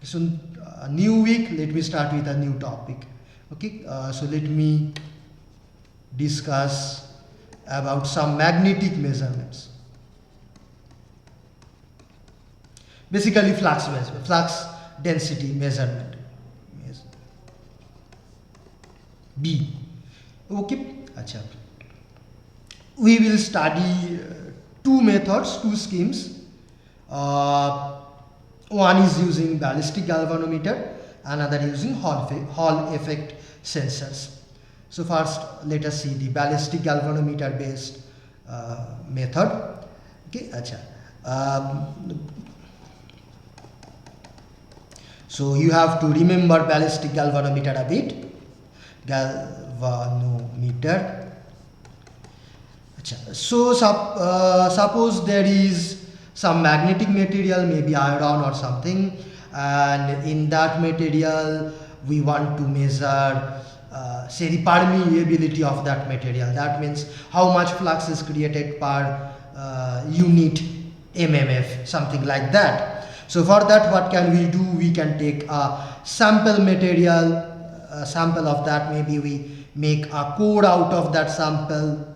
So new week, let me start with a new topic. Okay, so let me discuss about some magnetic measurements. Basically flux density measurement. Yes. B. Okay, acha. We will study two methods, two schemes. One is using ballistic galvanometer, another using Hall effect sensors. So first let us see the ballistic galvanometer based method. Okay, acha. So you have to remember ballistic galvanometer a bit. Galvanometer. So suppose there is some magnetic material, maybe iron or something, and in that material we want to measure say the permeability of that material. That means how much flux is created per unit mmf, something like that. So for that, what can we do? We can take a sample material, a sample of that, maybe we make a core out of that sample.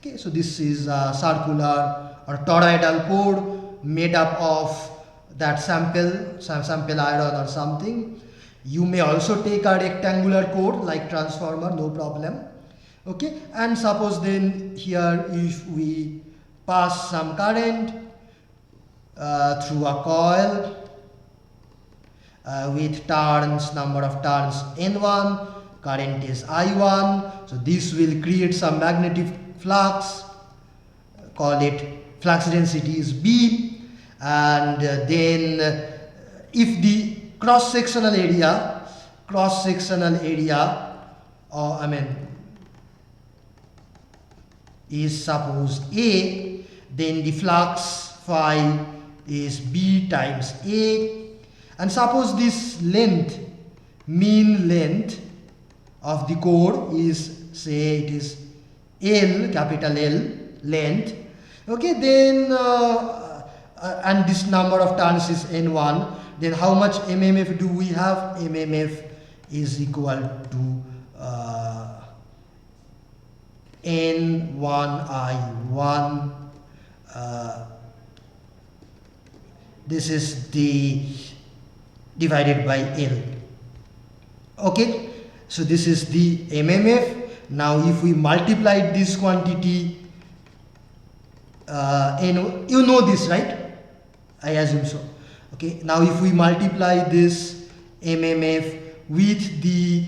Okay, so this is a circular or toroidal core made up of that sample iron or something. You may also take a rectangular core like transformer, no problem. Okay, and suppose then here if we pass some current through a coil with turns, number of turns N1, current is I1, so this will create some magnetic flux, call it flux density is B, and then if the cross-sectional area is suppose A, then the flux phi is B times A, and suppose this length, mean length of the core is, say it is L, capital L length. Okay, then and this number of turns is N1, then how much mmf do we have? Mmf is equal to N1I1. This is the divided by L. Okay, so this is the mmf. Now if we multiply this quantity, you know this, right? I assume so. Okay, now if we multiply this mmf with the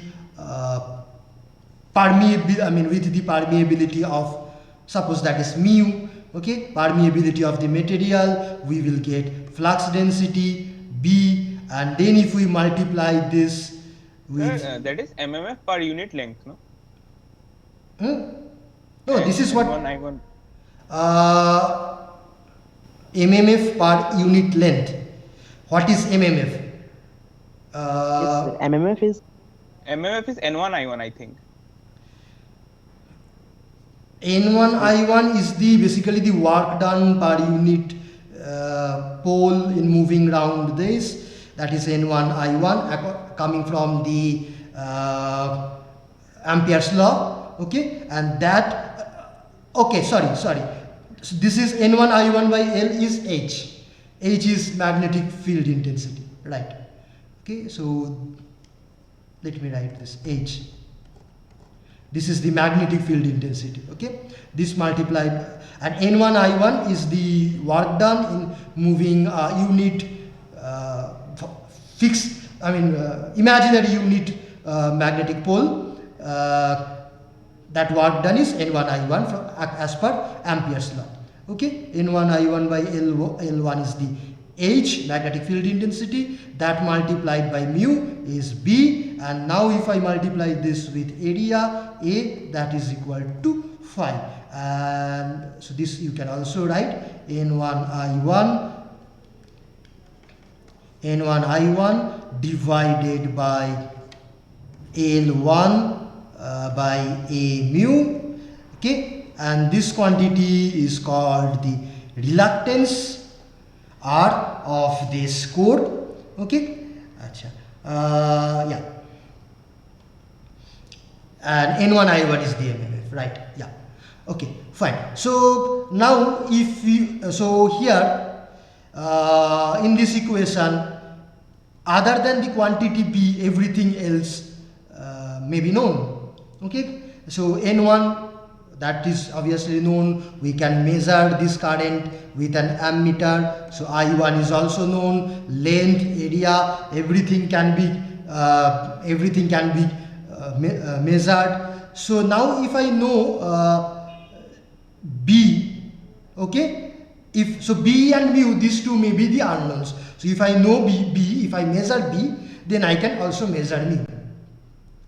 permeability of, suppose that is mu, okay, permeability of the material, we will get flux density B, and then if we multiply this with that is mmf per unit length, no? No, this is what I1. mmf per unit length. What is mmf? MMF is N1I1, I think. N1I1 is the basically the work done per unit pole in moving round this. That is N1I1 coming from the Ampere's law. Okay, and that okay, sorry. So this is N1I1 by L is H. H is magnetic field intensity, right? Okay, so let me write this H. This is the magnetic field intensity. Okay, this multiplied, and N1I1 is the work done in moving a unit fixed, imaginary unit magnetic pole. That work done is N1I1 as per Ampere's law. Okay, N1I1 by L1 is the H, magnetic field intensity, that multiplied by mu is B, and now if I multiply this with area A, that is equal to phi, and so this you can also write N1I1 divided by L1 by A mu. Okay, and this quantity is called the reluctance R of this core. Okay, acha, yeah, and N1 I1 is the MMF, right? Yeah, okay, fine. So now if we, so here in this equation, other than the quantity B, everything else may be known. Okay, so N1, that is obviously known. We can measure this current with an ammeter. So I1 is also known. Length, area, everything can be measured. So now if I know B, okay, if so B and mu, these two may be the unknowns. So if I know B, if I measure B, then I can also measure mu.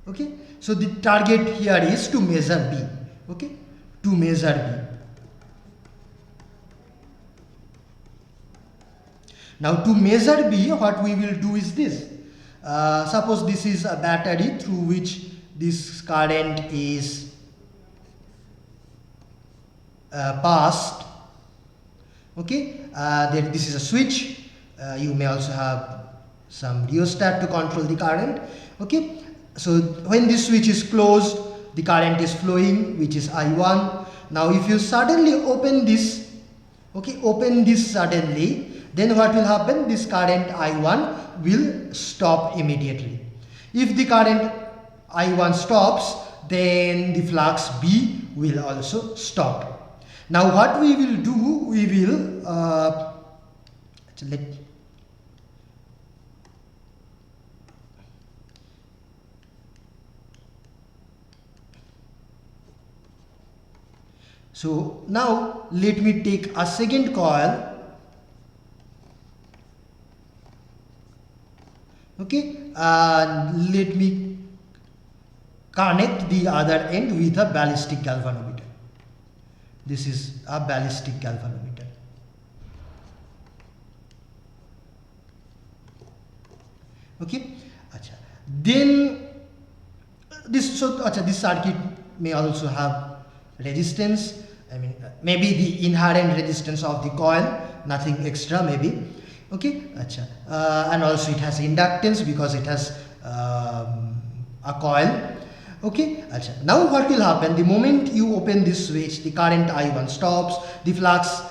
Okay, so the target here is to measure B. Okay, to measure B. Now to measure B, what we will do is this. Suppose this is a battery through which this current is passed. Okay, then this is a switch. You may also have some rheostat to control the current. Okay, so when this switch is closed, the current is flowing, which is I1. Now if you suddenly open this, okay, open this suddenly, then what will happen? This current I1 will stop immediately. If the current I1 stops, then the flux B will also stop. Now what we will do, we will so now let me take a second coil. Okay, and let me connect the other end with a ballistic galvanometer. This is a ballistic galvanometer. Okay, acha. Then this this circuit may also have resistance. I mean, maybe the inherent resistance of the coil, nothing extra maybe. Okay, acha. And also it has inductance because it has a coil. Okay, acha. Now what will happen? The moment you open this switch, the current I1 stops, the flux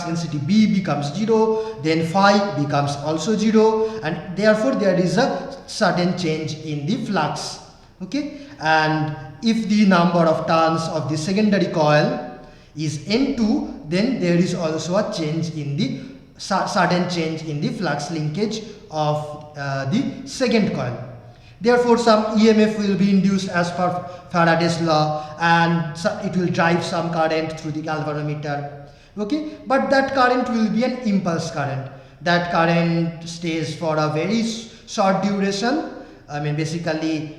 density B becomes 0, then phi becomes also 0, and therefore there is a sudden change in the flux. Okay, and if the number of turns of the secondary coil is N2, then there is also a change in the sudden change in the flux linkage of the second coil. Therefore, some EMF will be induced as per Faraday's law, and it will drive some current through the galvanometer. Okay, but that current will be an impulse current. That current stays for a very short duration. I mean, basically,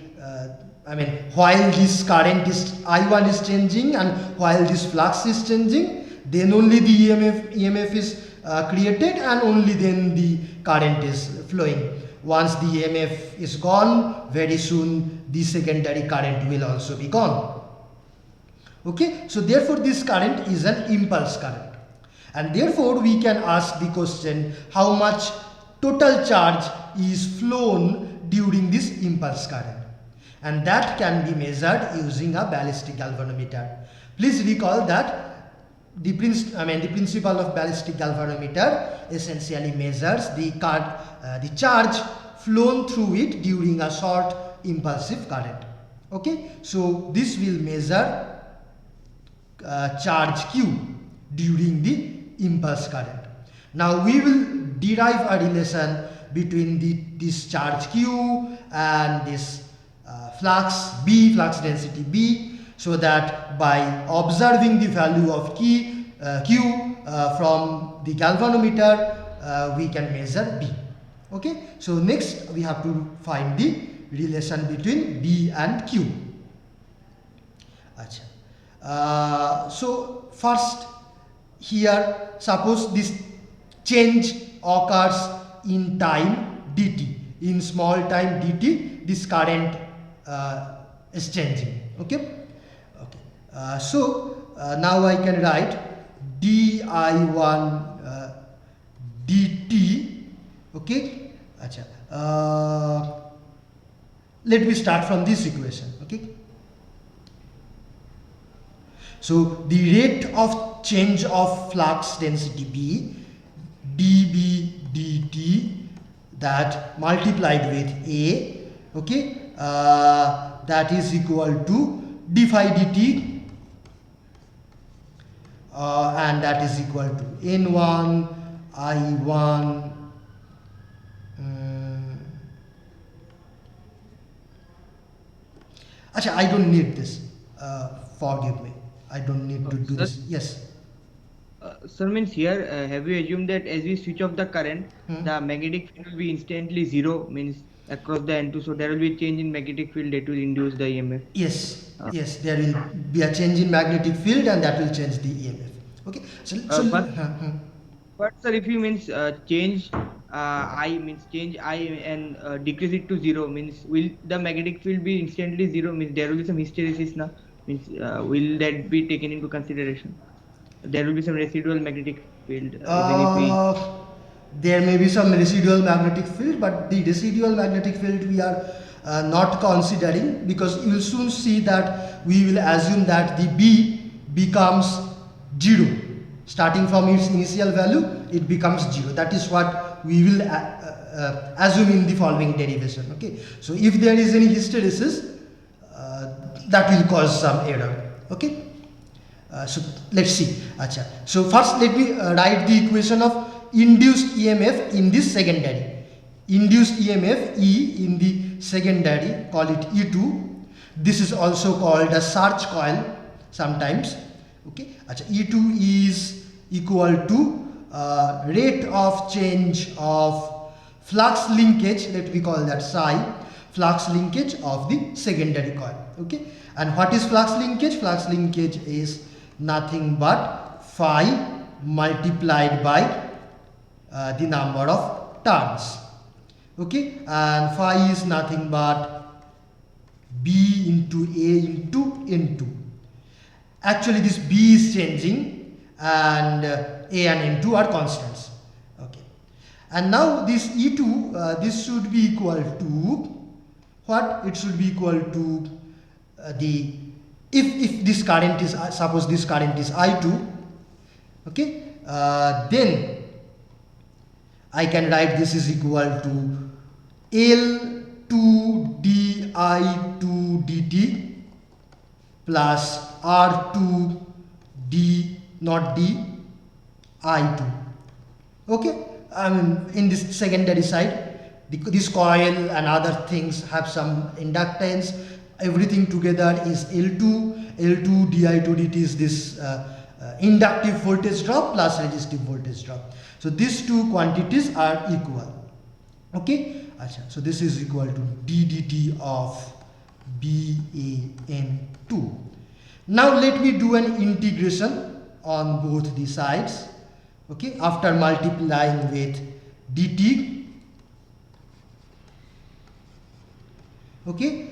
while this current is I1 is changing and while this flux is changing, then only the EMF is created, and only then the current is flowing. Once the EMF is gone, very soon the secondary current will also be gone. Okay, so therefore this current is an impulse current, and therefore we can ask the question, how much total charge is flown during this impulse current, and that can be measured using a ballistic galvanometer. Please recall that the principle of ballistic galvanometer essentially measures the charge flown through it during a short impulsive current. Okay, so this will measure charge Q during the impulse current. Now we will derive a relation between this charge Q and this flux B, flux density B, so that by observing the value of Q from the galvanometer, we can measure B. Okay, so next we have to find the relation between B and Q. Achha. So first here, suppose this change occurs in time dt, in small time dt, this current is changing. Okay. So now I can write di1 dt, okay, Acha. Let me start from this equation. Okay. So the rate of change of flux density B, dB dt, that multiplied with A, okay, that is equal to d phi dt, and that is equal to N1 I1 Acha, I don't need this. Forgive me. I don't need to do Sir, this. Yes. sir, means here, have you assumed that as we switch off the current, the magnetic field will be instantly zero, means across the N2, so there will be a change in magnetic field that will induce the EMF. Yes. Yes. There will be a change in magnetic field, and that will change the EMF. Okay. But sir, if you means change I means change I and decrease it to zero, means will the magnetic field be instantly zero, means there will be some hysteresis now, means will that be taken into consideration? There will be some residual magnetic field even if we there may be some residual magnetic field, but the residual magnetic field we are not considering, because you will soon see that we will assume that the B becomes 0. Starting from its initial value, it becomes 0. That is what we will assume in the following derivation. Okay. So if there is any hysteresis, that will cause some error. Okay. So let's see. Acha. So first let me write the equation of induced EMF in this secondary. Induced EMF E in the secondary, call it E2. This is also called a surge coil sometimes. Okay. Acha. E2 is equal to rate of change of flux linkage, let me call that psi, flux linkage of the secondary coil. Okay. And what is flux linkage? Flux linkage is nothing but phi multiplied by the number of turns. Okay. And phi is nothing but B into A into N2. Actually this B is changing, and A and N2 are constants. Okay. And now this E2, this should be equal to what? It should be equal to the, if this current is, suppose this current is I2, okay, then I can write this is equal to L2 di2 dt plus R2 d not d I2. Okay. I mean, in this secondary side, this coil and other things have some inductance. Everything together is L2. L2 di2 dt is this inductive voltage drop plus resistive voltage drop. So these two quantities are equal. Okay. So this is equal to d dt of BAN2. Now let me do an integration on both the sides. Okay. After multiplying with dt. Okay.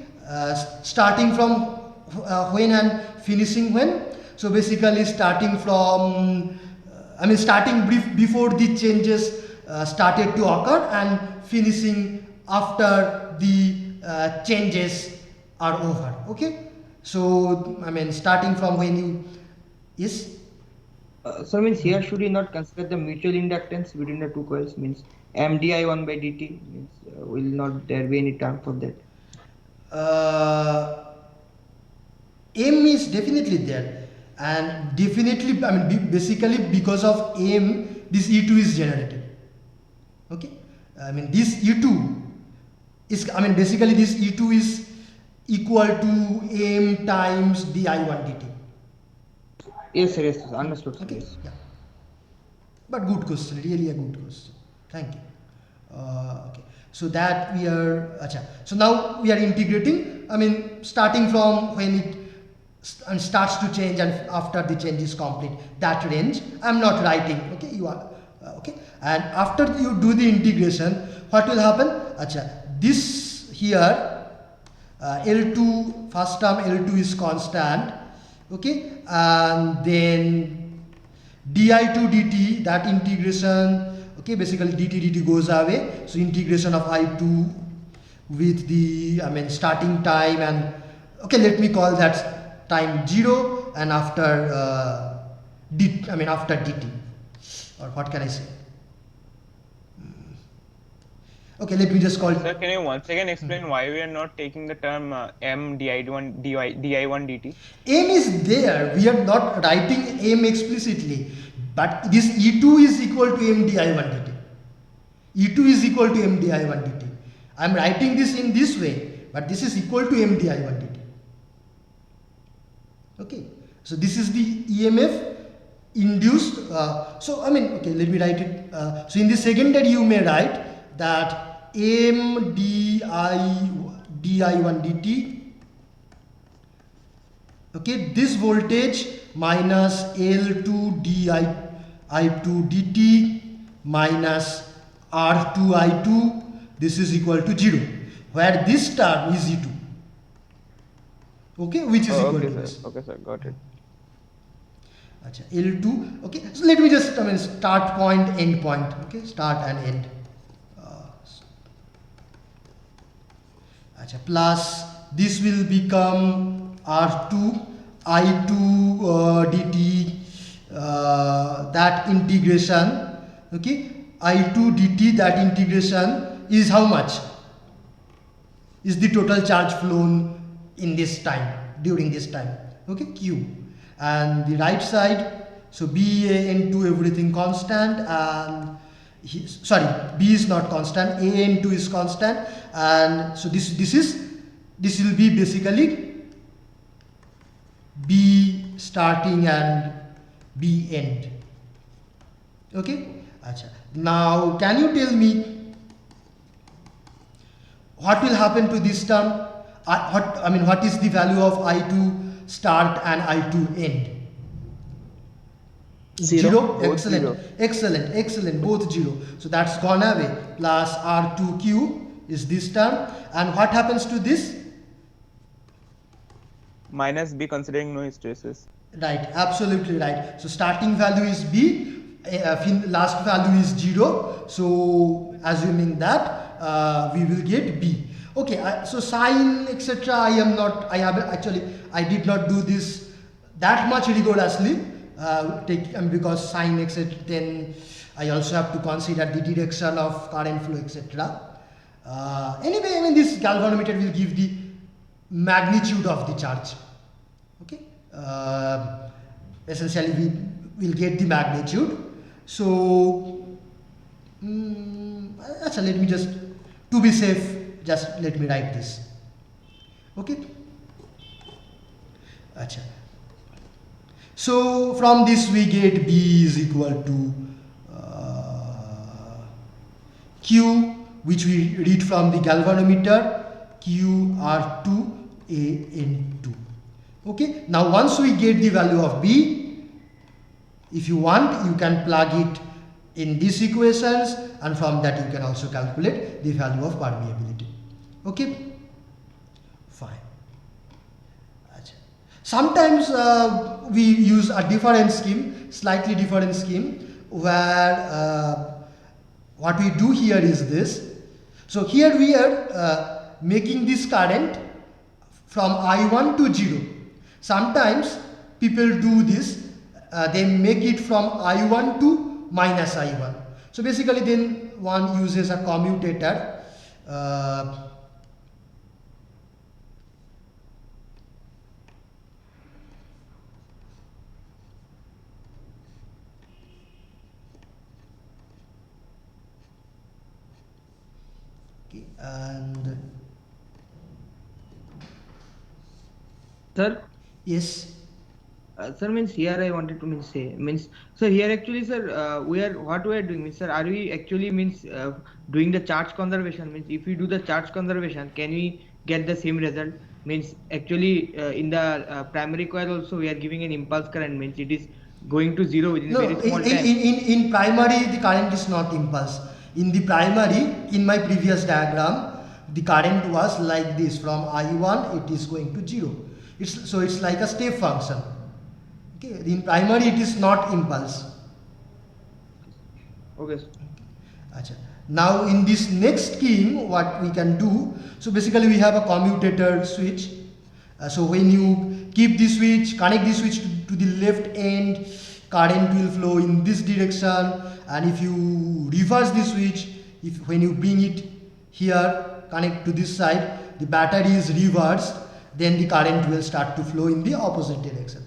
Starting from when and finishing when. So basically starting from starting before the changes started to occur and finishing after the changes are over. Okay. So starting from when you is so means here should we not consider the mutual inductance between the two coils, means MDI1 by dt, means will not there be any term for that? M is definitely there, and definitely basically because of M this E2 is generated. Okay. This E2 is basically this E2 is equal to M times di1 dt. Yes sir, yes sir, understood sir. Okay. Yes. Yeah. But good question, really a good question. Thank you. Okay. So that we are, so now we are integrating, starting from when it starts to change and after the change is complete, that range I am not writing. Okay. You are, okay. And after you do the integration, what will happen? This here, L2, first term L2 is constant. Okay. And then di2 dt, that integration, Okay, basically dt goes away, so integration of I2 with the starting time, and okay, let me call that time 0, and after after dt, or what can I say? Okay, let me just call Sir, can you once again explain why we are not taking the term m di1 dt? M is there, we are not writing M explicitly, but this E2 is equal to m di1 dt. E2 is equal to m di1 dt. I am writing this in this way, but this is equal to m di1 dt. Okay, so this is the EMF induced. So okay, let me write it. So in the secondary you may write that m di1 dt. Okay, this voltage minus L2 di2 dt minus R2 I2, this is equal to 0, where this term is E2. Okay, which is equal to this. Okay, sir, got it. Acha, L2. Okay, so let me just start point, end point. Okay, start and end. Acha, plus this will become R2 I2 dt, that integration. Okay, I2 dt, that integration is how much? Is the total charge flown in this time, during this time. Okay, Q. And the right side, so B, A, N2, everything constant, and B is not constant, A, N2 is constant, and so this will be basically B starting and B end. Okay, Achha. Now can you tell me what will happen to this term? What is the value of I2 start and I2 end? 0. Excellent, zero. excellent, both 0. So that's gone away. Plus R2Q is this term, and what happens to this? Minus b considering no hysteresis. Right, absolutely right. So starting value is B, last value is 0. So assuming that we will get B. Okay, so sine etc. I did not do this that much rigorously. Because sine etc. Then I also have to consider the direction of current flow etc. Anyway, this galvanometer will give the magnitude of the charge. Okay, essentially we will get the magnitude. So let me just, to be safe, just let me write this. Okay. Achha. So from this we get B is equal to Q, which we read from the galvanometer, QR2AN2. Okay, now once we get the value of B, if you want you can plug it in these equations, and from that you can also calculate the value of permeability. Okay, fine. Sometimes we use a different scheme, slightly different scheme, where what we do here is this. So here we are making this current from I1 to 0. Sometimes people do this, they make it from I1 to minus I1. So basically then one uses a commutator. And Sir, yes, sir, here I wanted to say sir, here actually sir, what we are doing sir, are we actually doing the charge conservation? If we do the charge conservation, can we get the same result? Actually in the primary coil also we are giving an impulse current, it is going to 0 within a very small time. In primary the current is not impulse. In the primary, in my previous diagram, the current was like this, from I1 it is going to 0. So it's like a step function. Okay, in primary it is not impulse. Okay. Acha. Now in this next scheme, what we can do, so basically we have a commutator switch. So when you keep the switch, connect the switch to the left end, current will flow in this direction, and if you reverse the switch, when you bring it here, connect to this side, the battery is reversed, then the current will start to flow in the opposite direction.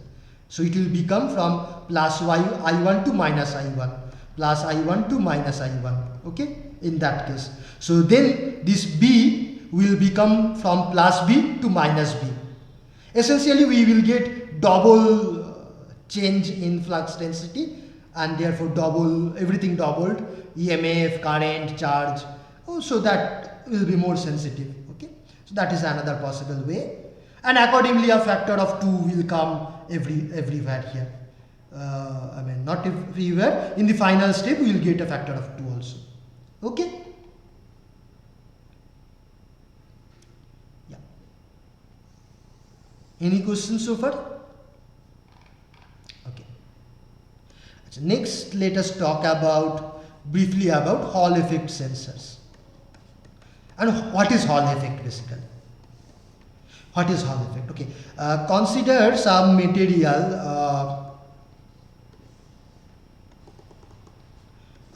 So it will become from plus I1 to minus I1, plus I1 to minus I1, okay, in that case. So then this B will become from plus B to minus B. Essentially we will get double change in flux density, and therefore everything doubled, EMF, current, charge, so that will be more sensitive, okay. So that is another possible way, and accordingly a factor of 2 will come everywhere here. I mean not everywhere, in the final step we will get a factor of 2 also, okay. Yeah. Any questions so far? Okay. So next let us talk briefly about Hall effect sensors. And what is Hall effect basically? What is Hall effect? Okay, consider some material,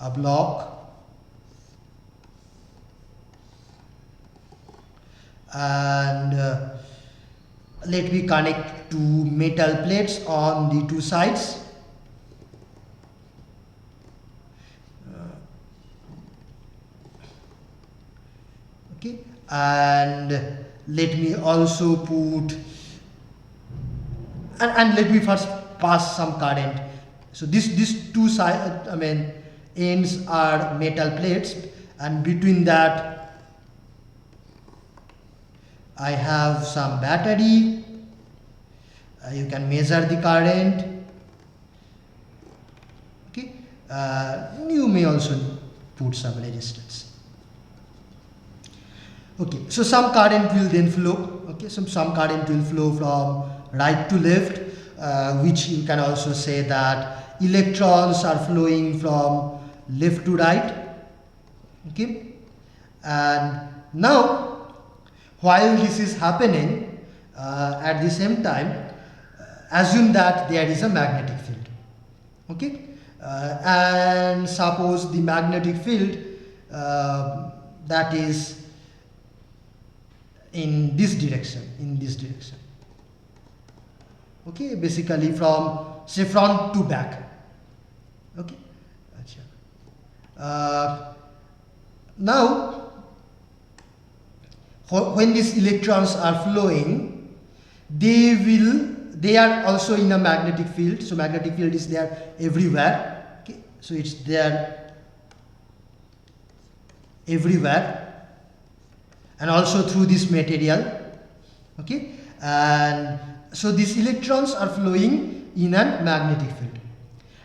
a block, and let me connect two metal plates on the two sides. Okay, and let me also put and let me first pass some current. So these two sides, I mean ends are metal plates, and between that I have some battery. You can measure the current, okay. You may also put some resistance. Okay, so some current will then flow, okay, some current will flow from right to left, which you can also say that electrons are flowing from left to right, okay. And now while this is happening, at the same time, assume that there is a magnetic field, okay, and suppose the magnetic field that is in this direction, okay, basically from say front to back, okay. Now when these electrons are flowing, they are also in a magnetic field, so magnetic field is there everywhere, okay, so it's there everywhere, and also through this material, okay. And so these electrons are flowing in a magnetic field,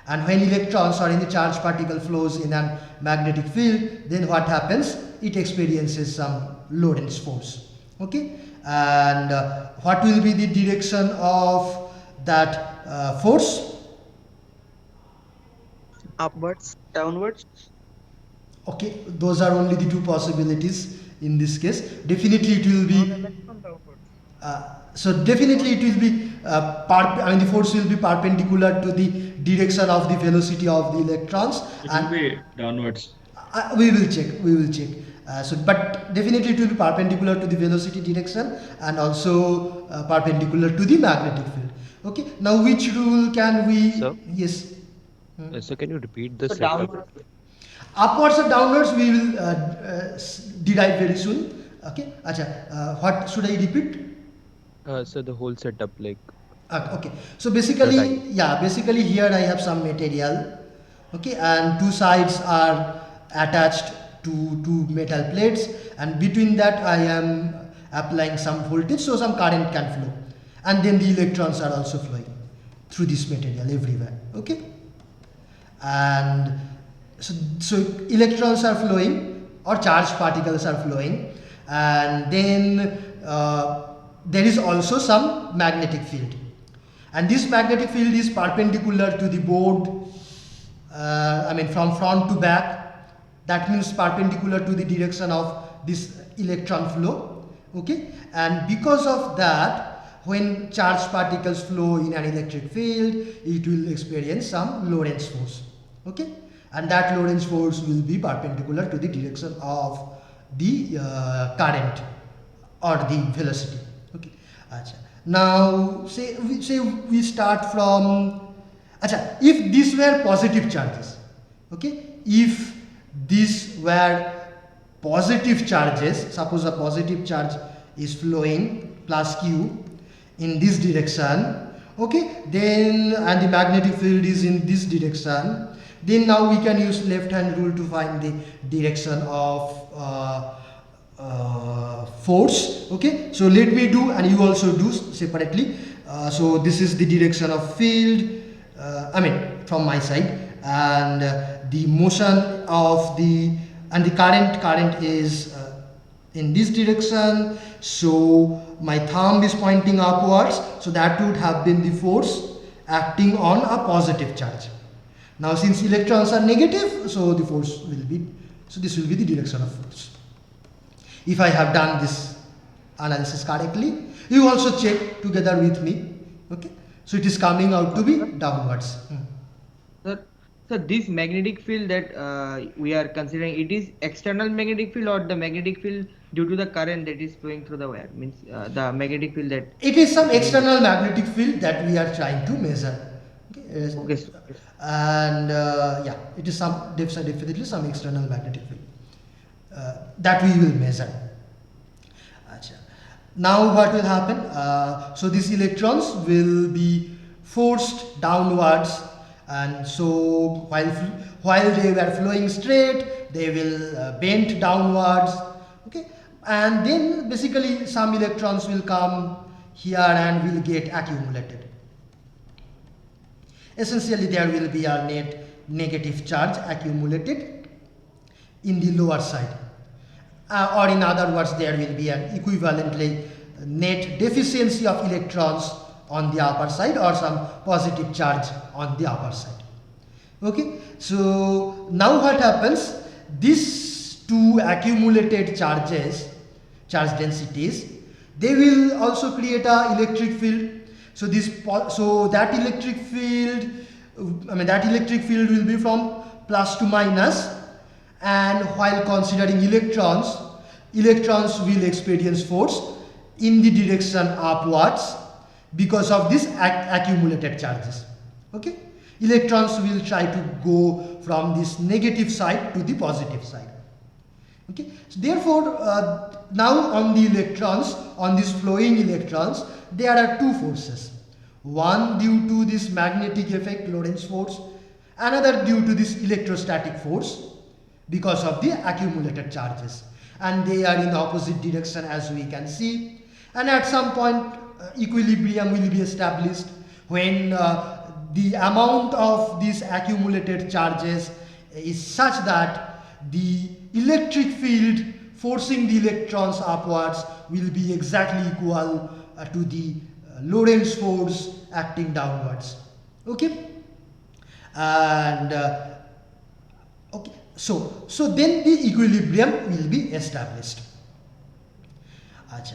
and when electrons or any charged particle flows in a magnetic field, then what happens? It experiences some Lorentz force, okay. And what will be the direction of that force? Upwards, downwards. Okay, those are only the two possibilities in this case. Definitely it will be so definitely it will be the force will be perpendicular to the direction of the velocity of the electrons, It and will be downwards. we will check. But definitely it will be perpendicular to the velocity direction, and also perpendicular to the magnetic field, okay. Now which rule can we? Sir? Yes. So can you repeat the So setup? downwards. Upwards or downwards we will derive very soon, okay. What should I repeat? So the whole setup, like Okay, so basically, Right. yeah, basically here I have some material, okay, and two sides are attached to two metal plates, and between that I am applying some voltage, so some current can flow, and then the electrons are also flowing through this material everywhere, okay. And so electrons are flowing, or charged particles are flowing, and then there is also some magnetic field, and this magnetic field is perpendicular to the board, from front to back, that means perpendicular to the direction of this electron flow. Okay, and because of that, when charged particles flow in an electric field, it will experience some Lorentz force. Okay, and that Lorentz force will be perpendicular to the direction of the current or the velocity. Okay, Achha. Now say we start from, Achha, if these were positive charges, okay, if these were positive charges, suppose a positive charge is flowing plus q in this direction, okay, then and the magnetic field is in this direction, then now we can use left hand rule to find the direction of force. Okay, so let me do and you also do separately. So this is the direction of field, I mean from my side, and the motion of the and the current is in this direction, so my thumb is pointing upwards, so that would have been the force acting on a positive charge. Now since electrons are negative, so the force will be, so this will be the direction of force. If I have done this analysis correctly, you also check together with me. Okay, so it is coming out to be downwards. So this magnetic field that we are considering, it is external magnetic field or the magnetic field due to the current that is flowing through the wire, means the magnetic field that it is some external magnetic field that we are trying to measure. Okay, okay. And yeah, it is some definitely some external magnetic field that we will measure. Achha. Now what will happen? So these electrons will be forced downwards, and so while they were flowing straight, they will bend downwards. Okay, and then basically some electrons will come here and will get accumulated. Essentially there will be a net negative charge accumulated in the lower side, or in other words there will be an equivalently net deficiency of electrons on the upper side or some positive charge on the upper side. Okay, so now what happens, these two accumulated charges, charge densities, they will also create a electric field. So that electric field, that electric field will be from plus to minus, and while considering electrons will experience force in the direction upwards because of these accumulated charges. Okay, electrons will try to go from this negative side to the positive side. Okay, so therefore now on the electrons, on these flowing electrons, there are two forces, one due to this magnetic effect Lorentz force, another due to this electrostatic force because of the accumulated charges, and they are in opposite direction as we can see, and at some point equilibrium will be established when the amount of these accumulated charges is such that the electric field forcing the electrons upwards will be exactly equal to the Lorentz force acting downwards. Okay, and okay, so then the equilibrium will be established. Achha.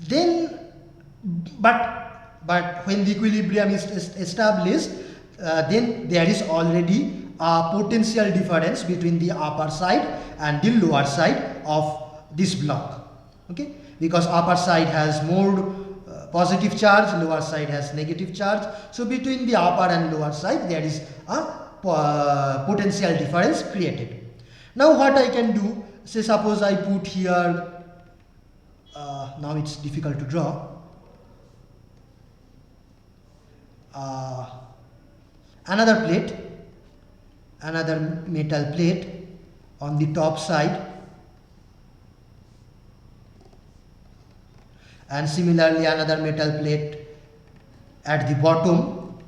Then but when the equilibrium is established, then there is already a potential difference between the upper side and the lower side of this block. Okay, because upper side has more positive charge, lower side has negative charge, so between the upper and lower side there is a potential difference created. Now what I can do, say suppose I put here, now it's difficult to draw, another plate, another metal plate on the top side, and similarly another metal plate at the bottom.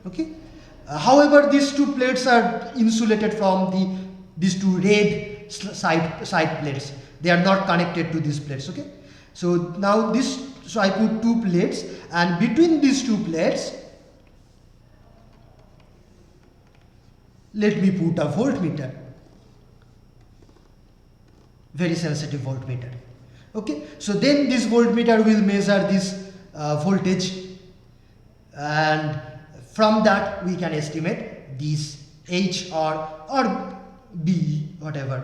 Okay, however these two plates are insulated from these two red side plates, they are not connected to these plates. Okay, so now so I put two plates, and between these two plates let me put a voltmeter, very sensitive voltmeter. Okay, so then this voltmeter will measure this voltage, and from that we can estimate this H or B, whatever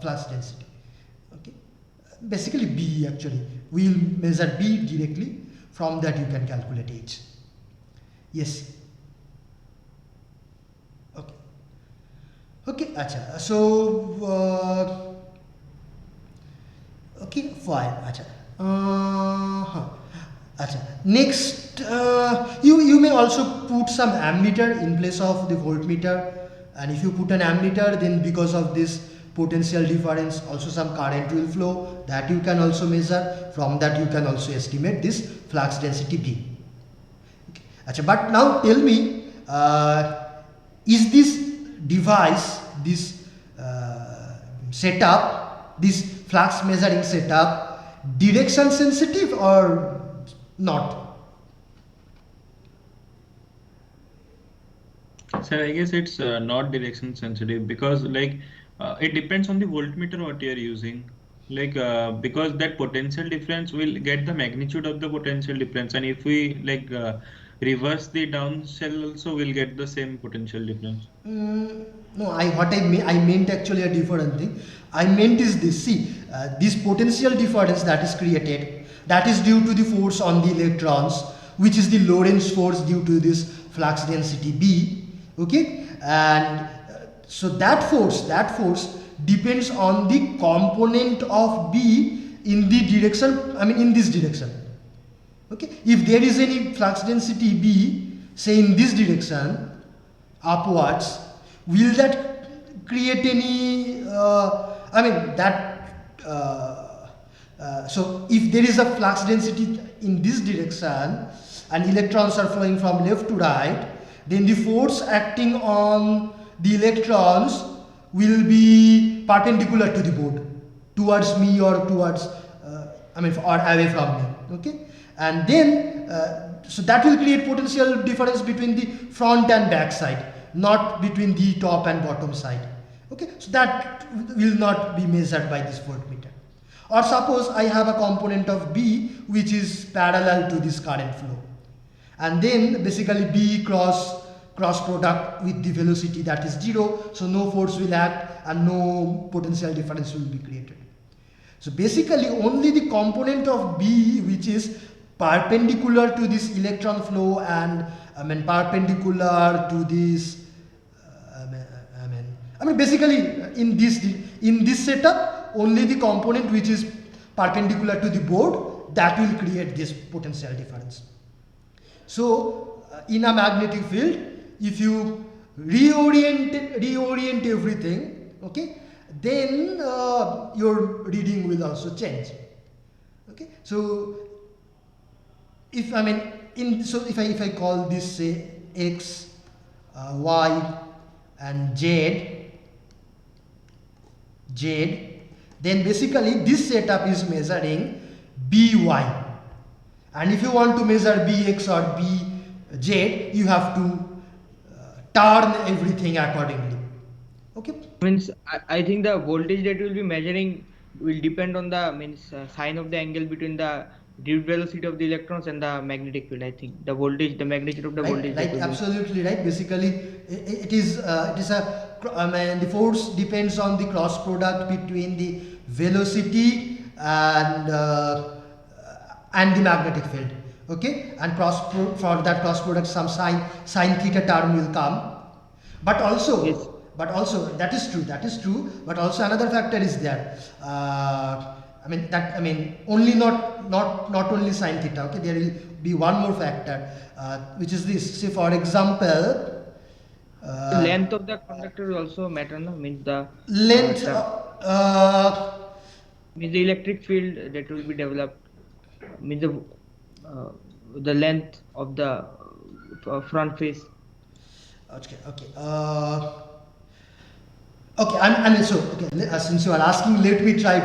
flux density. Okay, basically B actually. We will measure B directly. From that you can calculate H. Yes. Okay. Okay. Acha. So. Okay, fine. Acha. Acha. Next, you may also put some ammeter in place of the voltmeter, and if you put an ammeter, then because of this potential difference, also some current will flow, that you can also measure. From that you can also estimate this flux density B. Okay. Acha. But now tell me, is this device, this setup, this flux measuring setup direction sensitive or not? Sir, I guess it's not direction sensitive because it depends on the voltmeter what you are using. Because that potential difference will get the magnitude of the potential difference, and if we reverse the down cell also will get the same potential difference. No, I meant actually a different thing. I meant is this. See, this potential difference that is created, that is due to the force on the electrons, which is the Lorentz force due to this flux density B. Okay, and so that force depends on the component of B in the direction. I mean, in this direction. Okay, if there is any flux density B, say in this direction, upwards, will that create any? So if there is a flux density in this direction and electrons are flowing from left to right, then the force acting on the electrons will be perpendicular to the board, towards me or towards, or away from me. Okay, and then so that will create potential difference between the front and back side, not between the top and bottom side. Okay, so that will not be measured by this voltmeter. Or suppose I have a component of B which is parallel to this current flow, and then basically B cross product with the velocity that is 0, so no force will act and no potential difference will be created. So basically only the component of B which is perpendicular to this electron flow and perpendicular to this basically in this setup only the component which is perpendicular to the board, that will create this potential difference. So in a magnetic field, if you reorient everything, okay, then your reading will also change. Okay, so if if I call this, say, X, Y and Z, then basically this setup is measuring By, and if you want to measure Bx or Bz, you have to turn everything accordingly. Okay, Means I think the voltage that we'll be measuring will depend on the sign of the angle between the due velocity of the electrons and the magnetic field. I think the voltage, the magnitude of the voltage. Right, absolutely right. Basically, it is the force depends on the cross product between the velocity and the magnetic field. Okay, and for that cross product, some sin theta term will come. But also, Yes. That is true. But also another factor is there. Only not only sin theta. Okay, there will be one more factor, which is this. Say for example, The length of the conductor will also matter, no? Means the length. Means the electric field that will be developed. Means the length of the front face. Okay. Since you are asking, let me try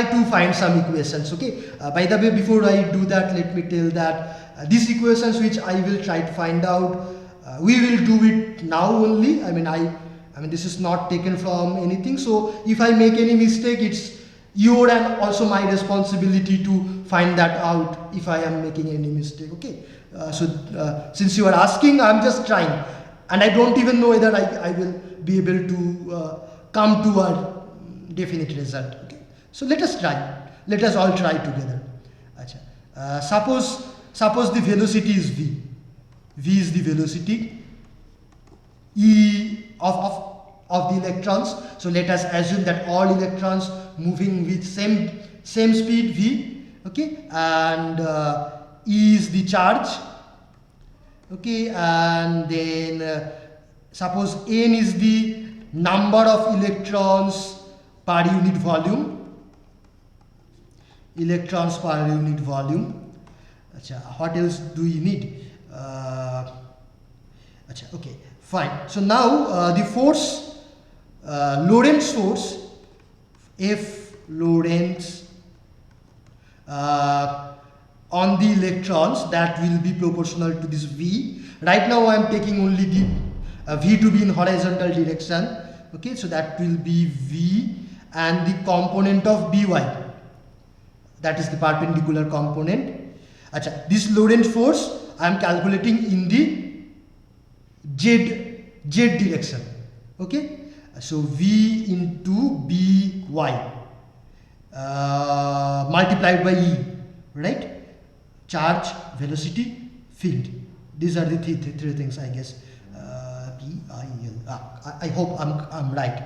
to find some equations. Okay. By the way, before I do that, let me tell that these equations which I will try to find out, we will do it now only. I mean this is not taken from anything. So if I make any mistake, it's your and also my responsibility to find that out if I am making any mistake. Okay. Since you are asking, I'm just trying, and I don't even know whether I will be able to come to a definite result. Okay. So let us try. Let us all try together. Achha. Suppose the velocity is v. V is the velocity e of the electrons. So let us assume that all electrons moving with same speed v. Okay, and e is the charge. Okay, and then suppose n is the number of electrons per unit volume. Electrons per unit volume. Achha, what else do we need? Achha, okay, fine. So now the force, Lorentz force, F Lorentz on the electrons, that will be proportional to this V. Right now I am taking only the V to be in horizontal direction. Okay, so that will be V and the component of By. That is the perpendicular component. Achha, this Lorentz force I am calculating in the z direction. Okay, so V into By multiplied by E, right? Charge, velocity, field. These are the three things, I guess. I hope I'm right.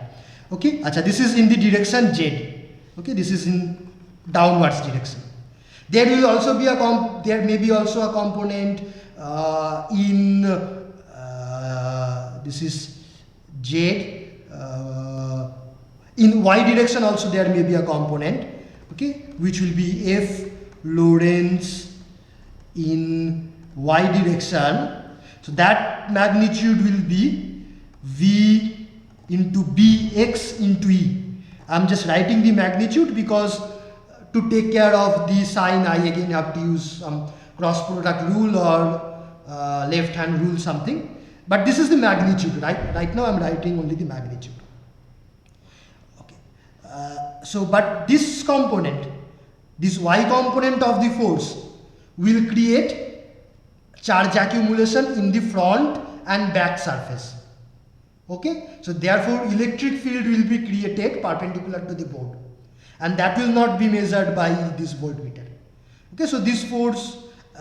Okay, achha, this is in the direction z. Okay, this is in downwards direction. There will also be there may be also a component in this is z. In y direction also there may be a component. Okay, which will be F Lorentz in y direction. So that magnitude will be V into Bx into E. I'm just writing the magnitude because to take care of the sign I again have to use some cross product rule or left hand rule something, but this is the magnitude, right now I'm writing only the magnitude. Okay, so but this component, this y component of the force will create charge accumulation in the front and back surface. Okay, so therefore electric field will be created perpendicular to the board, and that will not be measured by this voltmeter. Okay, so this force,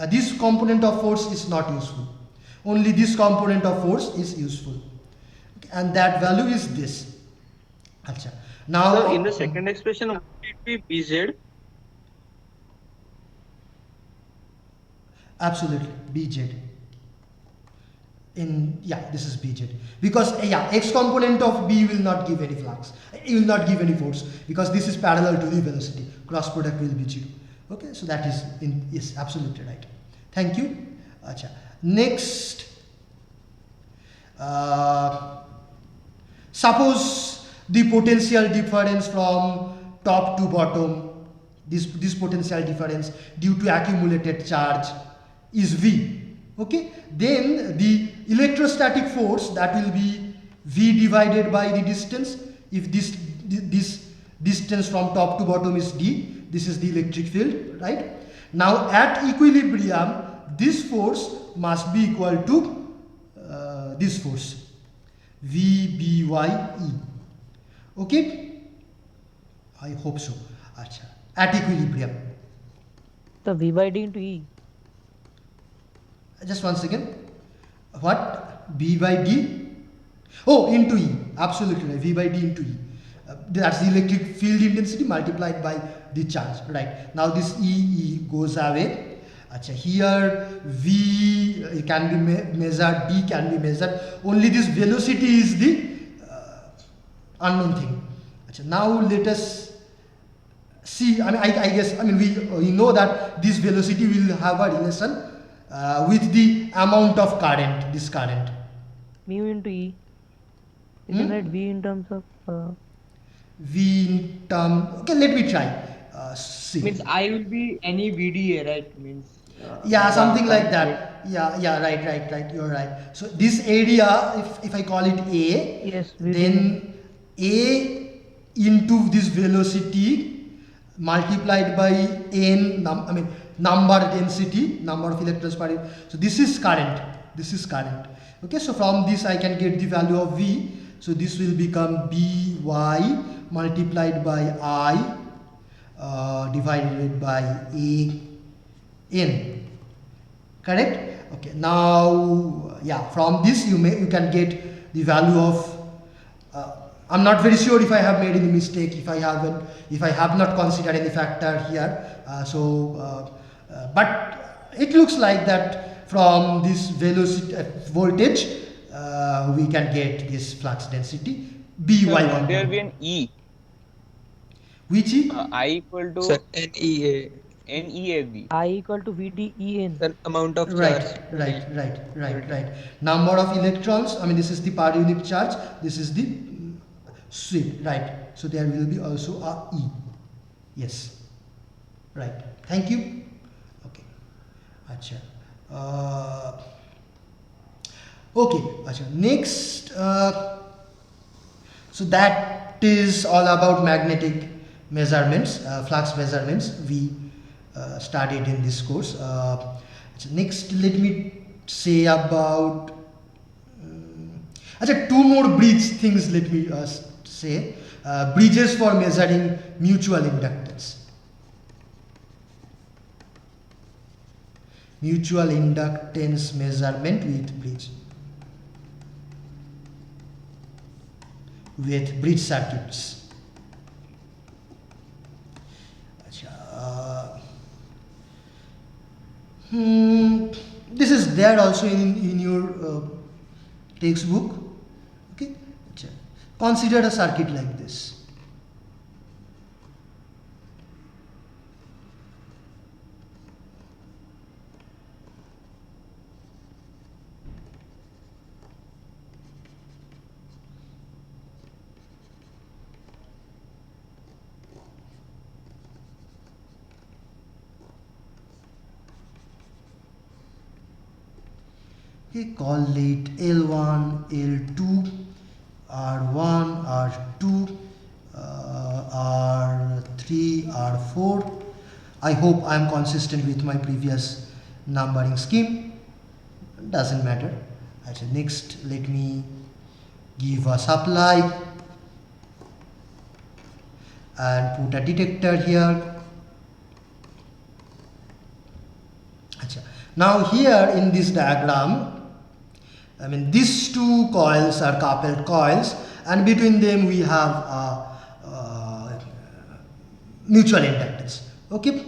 this component of force is not useful. Only this component of force is useful. Okay, and that value is this. Achha. Now, So in the second expression, would it be Bz? absolutely Bz. This is Bz, because x component of B will not give any flux, it will not give any force, because this is parallel to the velocity, cross product will be 0. Okay, so that is absolutely right. Thank you. Achha. Next, suppose the potential difference from top to bottom, this potential difference due to accumulated charge is V. Okay, then the electrostatic force, that will be V divided by the distance. If this distance from top to bottom is d, this is the electric field, right? Now at equilibrium, this force must be equal to this force, V by E. Okay, I hope so. Achha. At equilibrium. The V by D into E. Just one second. What? B by D? Oh, into E. Absolutely right. V by D into E. That's the electric field intensity multiplied by the charge. Right. Now this E goes away. Achha, here V can be measured, D can be measured. Only this velocity is the unknown thing. Achha, now let us see. I guess we know that this velocity will have a relation with the amount of current, this current. Mu into E. You can write V in terms of V in term. Okay, let me try. See. Means I will be any VDA, right? Means Yeah, something the like current that. Yeah, right. You're right. So this area, if I call it A, Yes, we do. then A into this velocity multiplied by n, number density, number of electrons per unit. So this is current. This is current. Okay, so from this I can get the value of V. So this will become By multiplied by I divided by A n. Correct? Okay. Now, yeah, from this you can get the value of. I'm not very sure if I have made any mistake, if I have not considered any factor here. But it looks like that from this velocity voltage we can get this flux density So By would there be component. an E? Which is I equal to Sir, NEA, NEAB. I equal to VDEN. the amount of charge. right. Number of electrons. This is the per unit charge. This is the sweep. Right. So there will be also a E. Yes. Right. Thank you. Okay. Acha. Okay. Acha. Next. So that is all about magnetic measurements, flux measurements we studied in this course. So next, let me say about two more bridge things. Let me say bridges for measuring mutual inductance. Mutual inductance measurement with bridge circuits. This is there also in your textbook. Okay. Consider a circuit like this. Okay, call it L1, L2, R1, R2, R3, R4. I hope I am consistent with my previous numbering scheme. Doesn't matter. Next, let me give a supply and put a detector here. Now here in this diagram, these two coils are coupled coils, and between them we have mutual inductance. Okay.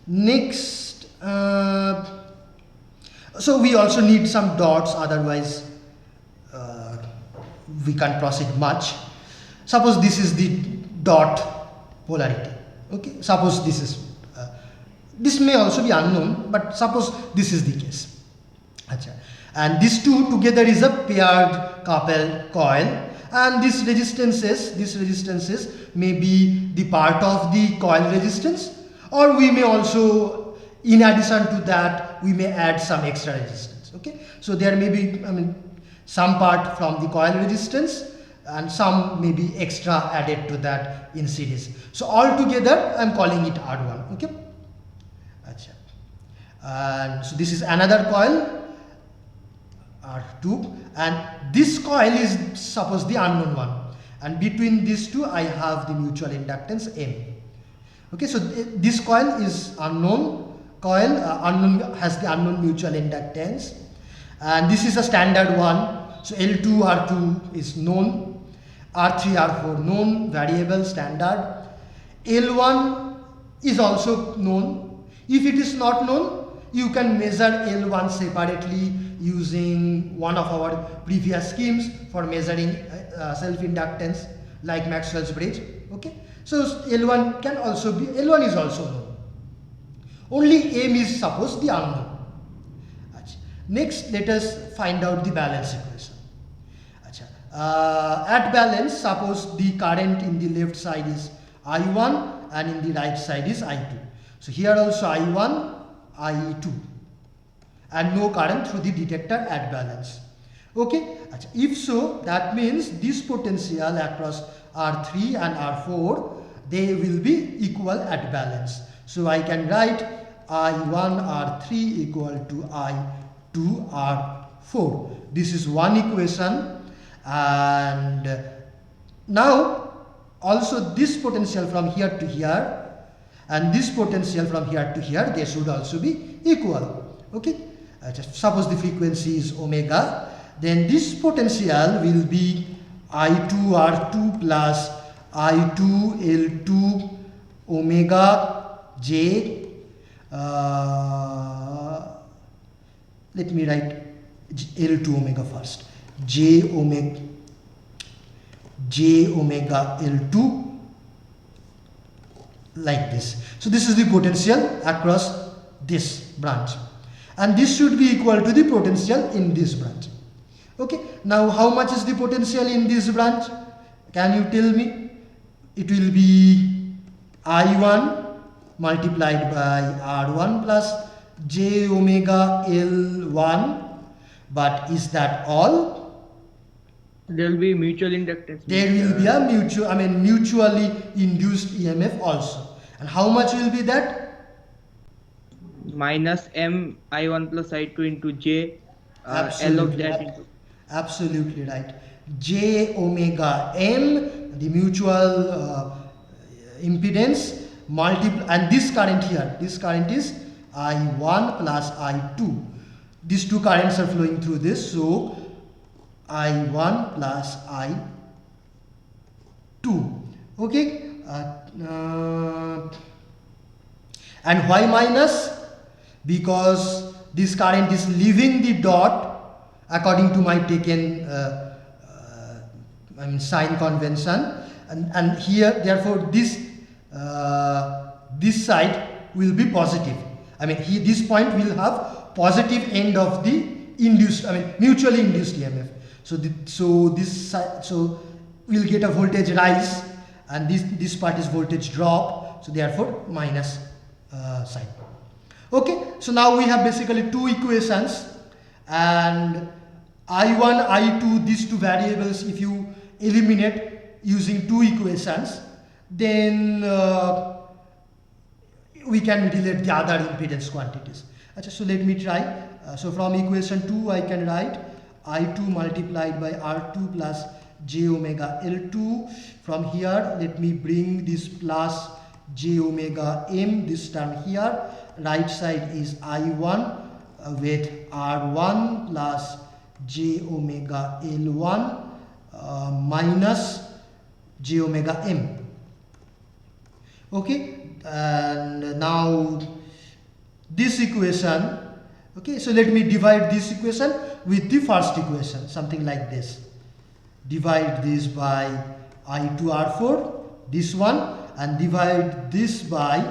Next, so we also need some dots, otherwise we can't proceed much. Suppose this is the dot polarity. Okay. Suppose this is this may also be unknown, but suppose this is the case. And these two together is a paired coupled coil, and these resistances may be the part of the coil resistance, or we may also, in addition to that, we may add some extra resistance. Okay, so there may be some part from the coil resistance and some may be extra added to that in series. So all together I am calling it R1. Okay. And so this is another coil, R2, and this coil is suppose the unknown one, and between these two I have the mutual inductance M. Okay, so this coil is unknown coil, has the unknown mutual inductance, and this is a standard one. So L2, R2 is known, R3, R4 known, variable, standard. L1 is also known. If it is not known, you can measure L1 separately using one of our previous schemes for measuring self-inductance, like Maxwell's bridge. Okay, so L1 is also known. Only M is suppose the unknown. Next, let us find out the balance equation. At balance, suppose the current in the left side is I1 and in the right side is I2. So here also I1, I2 and no current through the detector at balance. Okay, if so, that means this potential across R3 and R4, they will be equal at balance. So I can write I1 R3 equal to I2 R4. This is one equation, and now also this potential from here to here and this potential from here to here, they should also be equal. Okay, just suppose the frequency is omega, then this potential will be I2 R2 plus I2 L2 omega j. Let me write L2 omega first. J omega L2, like this. So this is the potential across this branch, and this should be equal to the potential in this branch. Okay, now how much is the potential in this branch? Can you tell me? It will be I1 multiplied by R1 plus j omega L1, but is that all? There will be mutual inductance. There will be a mutually induced EMF also. And how much will be that? Minus M I1 plus I2 into J L of that into. Absolutely right. J omega M, the mutual impedance, and this current here, this current is I1 plus I2. These two currents are flowing through this, so I1 plus I2. Okay, and why minus? Because this current is leaving the dot according to my taken sign convention, and here therefore this side will be positive. This point will have positive end of the induced, mutually induced EMF. So we'll get a voltage rise, and this part is voltage drop. So therefore minus sign. Okay, so now we have basically two equations, and I1, I2, these two variables, if you eliminate using two equations, then we can relate the other impedance quantities. So let me try. So from equation 2 I can write I2 multiplied by R2 plus j omega L2. From here let me bring this plus j omega M, this term here. Right side is I1 with R1 plus j omega L1 minus j omega M. Okay, and now this equation. Okay, so let me divide this equation with the first equation, something like this. Divide this by I2 R4, this one, and divide this by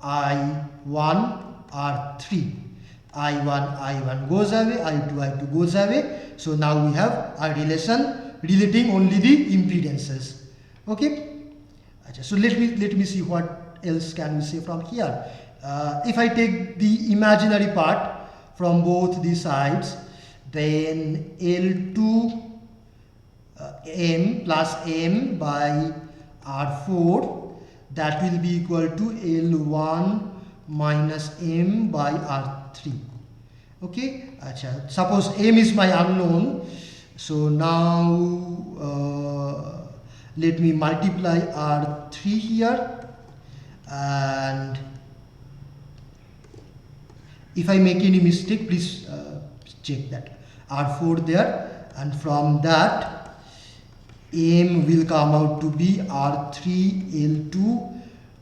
I1 R3. I1 goes away, I2 goes away. So now we have a relation relating only the impedances. Okay, so let me see what else can we say from here. If I take the imaginary part from both the sides, then L2 M plus M by R4, that will be equal to L1 minus M by R3. Okay, suppose M is my unknown, so now let me multiply R3 here, and if I make any mistake, please check that. R4 there, and from that M will come out to be R3L2,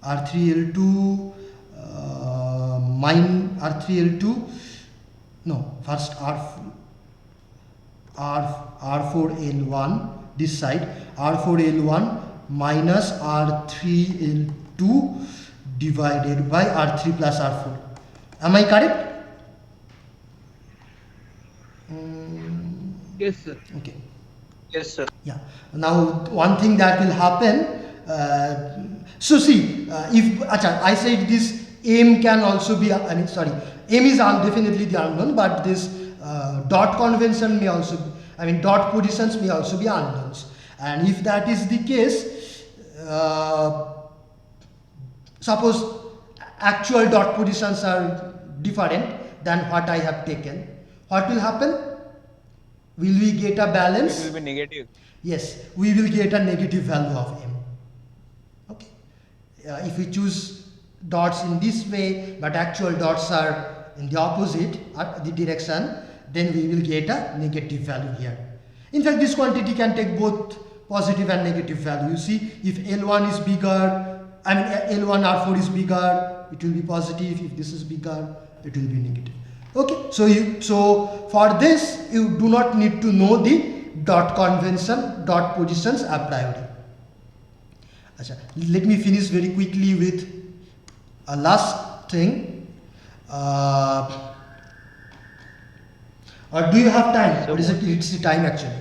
R3L2 R3L2, no, first R4L1, this side, R4L1 minus R3L2 divided by R3 plus R4. Am I correct? Yes, sir. Okay. Yes, sir. Yeah. Now one thing that will happen. So see, if I said this M can also be, M is definitely the unknown, but this dot convention may also be, dot positions may also be unknowns. And if that is the case, suppose actual dot positions are different than what I have taken, what will happen? Will we get a balance? It will be negative. Yes, we will get a negative value of M. Okay. If we choose dots in this way, but actual dots are in the opposite the direction, then we will get a negative value here. In fact, this quantity can take both positive and negative value. You see, if L1 is bigger, L1 R4 is bigger, it will be positive. If this is bigger, it will be negative. Okay, so for this you do not need to know the dot convention, dot positions a priori. Let me finish very quickly with a last thing. Or do you have time? So Or is it? It's the time actually.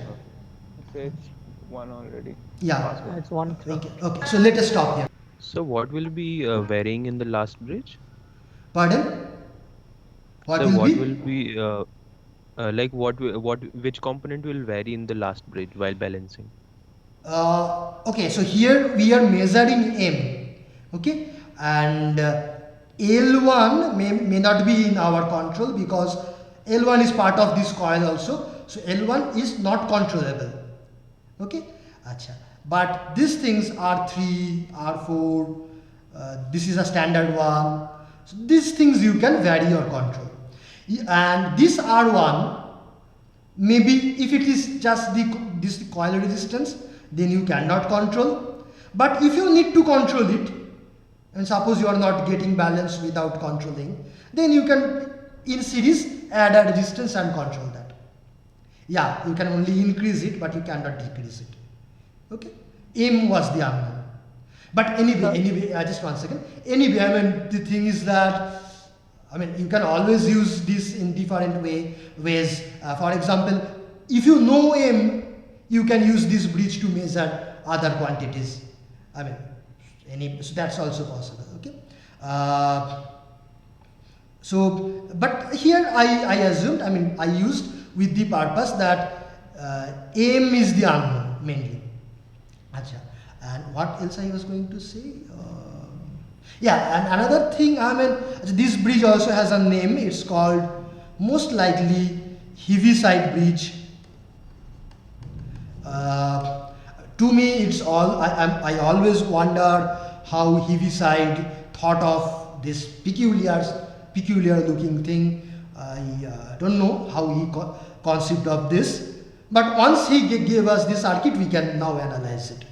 It's one already. Yeah. It's 1-3. Okay. So let us stop here. So what will be varying in the last bridge? Pardon? What So will what be? will be which component will vary in the last bridge while balancing? Okay, so here we are measuring M, okay, and L1 may not be in our control because L1 is part of this coil also, so L1 is not controllable, okay. But these things R3, R4, this is a standard one, so these things you can vary your control. And this R1, maybe if it is just this coil resistance, then you cannot control. But if you need to control it, and suppose you are not getting balance without controlling, then you can in series add a resistance and control that. Yeah, you can only increase it, but you cannot decrease it. Okay, M was the unknown. But anyway, just one second. Anyway, the thing is that you can always use this in different ways. For example, if you know M, you can use this bridge to measure other quantities. So that's also possible. Okay. But here I assumed, I used with the purpose that M is the unknown mainly. And what else I was going to say? And another thing, this bridge also has a name. It's called most likely Heaviside Bridge. To me, it's all. I always wonder how Heaviside thought of this peculiar looking thing. I don't know how he conceived of this. But once he gave us this circuit, we can now analyze it.